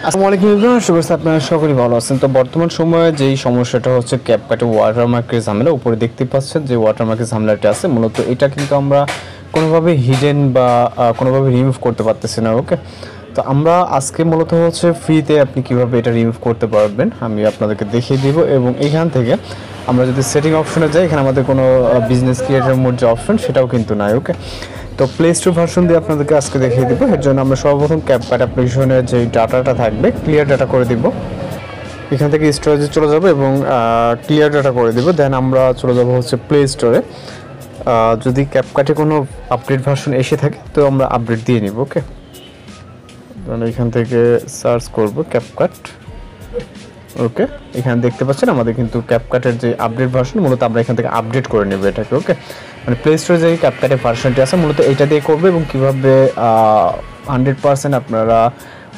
আসসালামু আলাইকুম এভরিওয়ান, শুভ সকাল। আপনারা সকলেই ভালো আছেন। তো বর্তমান সময়ে যেই সমস্যাটা হচ্ছে ক্যাপকাটে ওয়াটারমার্কের ঝামেলা, উপরে দেখতে পাচ্ছেন যে ওয়াটারমার্কের ঝামেলাটা আছে, মূলত এটা কিন্তু আমরা কোনোভাবে হিডেন বা কোনোভাবে রিমুভ করতে পারতেছি না। ওকে, তো আমরা আজকে মূলত হচ্ছে ফ্রিতে আপনি কিভাবে এটা রিমুভ করতে পারবেন আমি আপনাদেরকে দেখিয়ে দিব। এবং এইখান থেকে আমরা যদি সেটিং অপশনে যাই, এখানে আমাদের কোনো বিজনেস ক্রিয়েটার মোড যে অপশন সেটাও কিন্তু নাই। ওকে, তো প্লে স্টোর ভার্সন দিয়ে আপনাদেরকে আজকে দেখিয়ে দিব। এর জন্য আমরা সর্বপ্রথম ক্যাপকাট অ্যাপ্লিকেশনের যে ডাটাটা থাকবে ক্লিয়ার ডাটা করে দিব। এখান থেকে স্টোরেজে চলে যাব এবং ক্লিয়ার ডাটা করে দিব। দেন আমরা চলে যাব হচ্ছে প্লে স্টোরে। যদি ক্যাপকাটে কোনো আপডেট ভার্সন এসে থাকে তো আমরা আপডেট দিয়ে নিব। ওকে, এখান থেকে সার্চ করব ক্যাপকাট। ওকে, এখানে দেখতে পাচ্ছেন আমাদের কিন্তু ক্যাপকাটের যে আপডেট ভার্সন, মূলত আমরা এখান থেকে আপডেট করে নেব এটাকে। ওকে, মানে প্লে স্টোরে যে ক্যাপকাটের ভার্সনটি আছে মূলত এটা দিয়ে করবে এবং কীভাবে 100% আপনারা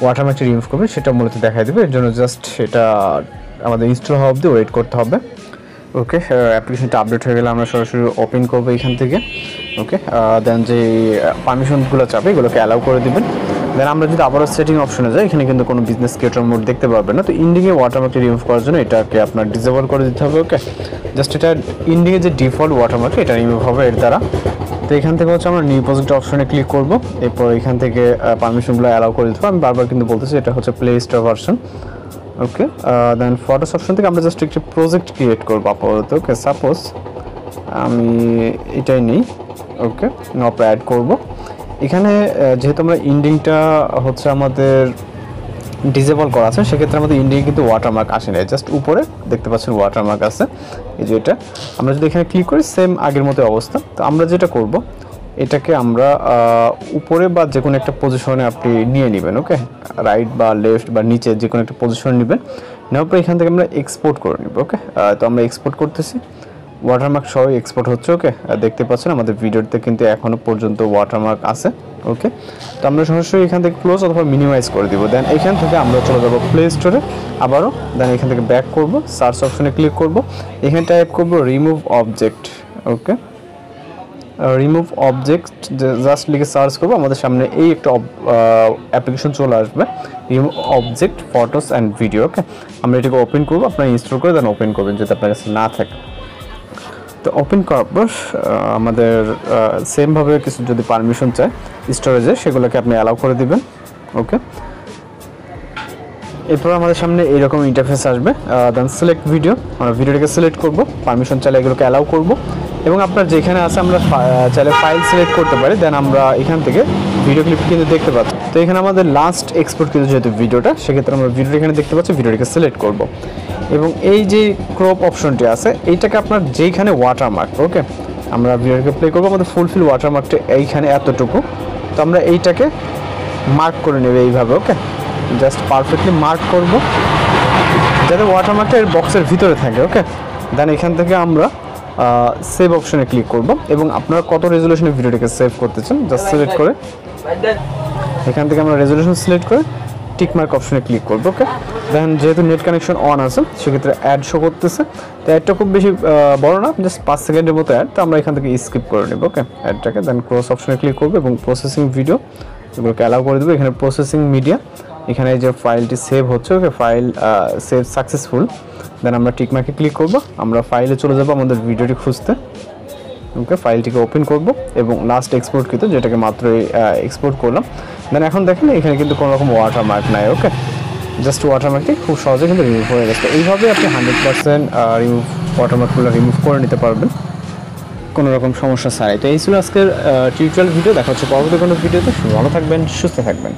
ওয়াটারমার্কটি রিমুভ করবেন সেটা মূলত দেখাই দেবে। এর জন্য জাস্ট এটা আমাদের ইনস্টল হওয়া অবধি ওয়েট করতে হবে। ওকে, অ্যাপ্লিকেশনটা আপডেট হয়ে গেলে আমরা সরাসরি ওপেন করবো এখান থেকে। ওকে, দেন যে পারমিশনগুলো চাবে এগুলোকে অ্যালাউ করে দেবেন। দেন আমরা যদি আবারও সেটিং অপশনে যাই, এখানে কিন্তু কোনো বিজনেস ক্রিয়েটর মোড দেখতে পারবেন না। তো ইন্ডিংয়ে ওয়াটারমার্কটি রিমুভ করার জন্য এটাকে আপনার ডিসেবল করে দিতে হবে। ওকে, জাস্ট এটা ইন্ডিংয়ে যে ডিফল্ট ওয়াটারমার্ক এটা রিমুভ হবে এর দ্বারা। তো এখান থেকে হচ্ছে আমরা নিউ প্রজেক্ট অপশনে ক্লিক করব। এরপর এখান থেকে পারমিশনগুলো অ্যালাউ করে দিতে হবে। আমি বারবার কিন্তু বলতেছি এটা হচ্ছে প্লে স্টোর ভার্সন। ওকে, দেন ফটোস অপশন থেকে আমরা জাস্ট একটি প্রজেক্ট ক্রিয়েট করবো আপাতত। ওকে, সাপোজ আমি এটাই নিই। ওকে, অপরা অ্যাড করবো। এখানে যেহেতু আমরা ইন্ডিংটা হচ্ছে আমাদের ডিসেবল করা আছে, সেক্ষেত্রে আমাদের ইন্ডিংয়ে কিন্তু ওয়াটারমার্ক আসে না। জাস্ট উপরে দেখতে পাচ্ছেন ওয়াটারমার্ক আছে, এই যে এটা। আমরা যদি এখানে ক্লিক করি সেম আগের মতো অবস্থা। তো আমরা যেটা করব এটাকে আমরা উপরে বা যে কোনো একটা পজিশনে আপনি নিয়ে নেবেন। ওকে, রাইট বা লেফট বা নিচে যে কোনো একটা পজিশনে নেবেন। নেওয়ার পর এখান থেকে আমরা এক্সপোর্ট করে নেব। ওকে, তো আমরা এক্সপোর্ট করতেছি, ওয়াটারমার্ক সহ এক্সপোর্ট হচ্ছে। ওকে, দেখতে পাচ্ছেন আমাদের ভিডিওতে কিন্তু এখনও পর্যন্ত ওয়াটারমার্ক আছে। ওকে, তো আমরা সরাসরি এখান থেকে ক্লোজ অথবা মিনিমাইজ করে দিব। দেন এখান থেকে আমরা চলে যাব প্লে স্টোরে আবারও। দেন এখান থেকে ব্যাক করব, সার্চ অপশনে ক্লিক করব, এখানে টাইপ করব remove object. Okay, remove object just লিখে সার্চ করবো, আমাদের সামনে এই একটা অ্যাপ্লিকেশন চলে আসবে, remove object photos and video. Okay, আমরা এটাকে ওপেন করবো, আপনারা ইনস্টল করে দেন ওপেন করবেন যদি আপনার কাছে না থাকে। তো ওপেন করার পর আমাদের সেমভাবে কিছু যদি পারমিশন চায় স্টোরেজে সেগুলোকে আপনি অ্যালাউ করে দিবেন। ওকে, এরপর আমাদের সামনে এইরকম ইন্টারফেস আসবে। দেন সিলেক্ট ভিডিও, আমরা ভিডিওটাকে সিলেক্ট করব, পারমিশন চাইলে এগুলোকে অ্যালাউ করব। এবং আপনার যেখানে আছে আমরা চাইলে ফাইল সিলেক্ট করতে পারি। দেন আমরা এখান থেকে ভিডিও ক্লিপ কিন্তু দেখতে পাচ্ছি। তো এখানে আমাদের লাস্ট এক্সপোর্ট কিন্তু যেহেতু ভিডিওটা, সেক্ষেত্রে আমরা ভিডিওটা এখানে দেখতে পাচ্ছি, ভিডিওটাকে সিলেক্ট করব। এবং এই যে ক্রপ অপশনটি আছে এইটাকে আপনার যেইখানে ওয়াটারমার্ক, ওকে আমরা ভিডিওটাকে প্লে করবো, আমাদের ফুলফিল ওয়াটারমার্কটা এইখানে এতটুকু। তো আমরা এইটাকে মার্ক করে নেব এইভাবে। ওকে, জাস্ট পারফেক্টলি মার্ক করব যাতে ওয়াটারমার্কটা এর বক্সের ভিতরে থাকে। ওকে, দেন এখান থেকে আমরা সেভ অপশনে ক্লিক করব এবং আপনারা কত রেজুলেশনে ভিডিওটাকে সেভ করতে চান জাস্ট সিলেক্ট করে এখান থেকে আমরা রেজুলেশন সিলেক্ট করে টিকমার্ক অপশনে ক্লিক করব। ওকে, দেন যেহেতু নেট কানেকশন অন আছে সেক্ষেত্রে অ্যাড শো করতেছে। তো অ্যাডটা খুব বেশি বড় না, জাস্ট 5 সেকেন্ডের মতো অ্যাড। তো আমরা এখান থেকে স্কিপ করে নেব। ওকে, অ্যাডটাকে দেন ক্লোজ অপশনে ক্লিক করব এবং প্রসেসিং ভিডিও এগুলোকে অ্যালাউ করে দেবো। এখানে প্রসেসিং মিডিয়া, এখানে যে ফাইলটি সেভ হচ্ছে। ওকে, ফাইল সেভ সাকসেসফুল। দেন আমরা টিকমার্কে ক্লিক করব, আমরা ফাইলে চলে যাব আমাদের ভিডিওটি খুঁজতে। ওকে, ফাইলটিকে ওপেন করব এবং লাস্ট এক্সপোর্ট কিন্তু যেটাকে মাত্রই এক্সপোর্ট করলাম। দেন এখন দেখেন এখানে কিন্তু কোনো রকম ওয়াটারমার্ক নাই। ওকে, জাস্ট ওয়াটারমার্কটি খুব সহজে কিন্তু রিমুভ হয়ে গেছে। এইভাবে আপনি 100% রিমুভ ওয়াটারমার্কগুলো রিমুভ করে নিতে পারবেন কোনো রকম সমস্যা ছাড়াই। তো এই ছিল আজকের টিউটোরিয়াল ভিডিও। দেখা হচ্ছে পরবর্তী কোনো ভিডিওতে। ভালো থাকবেন, সুস্থ থাকবেন।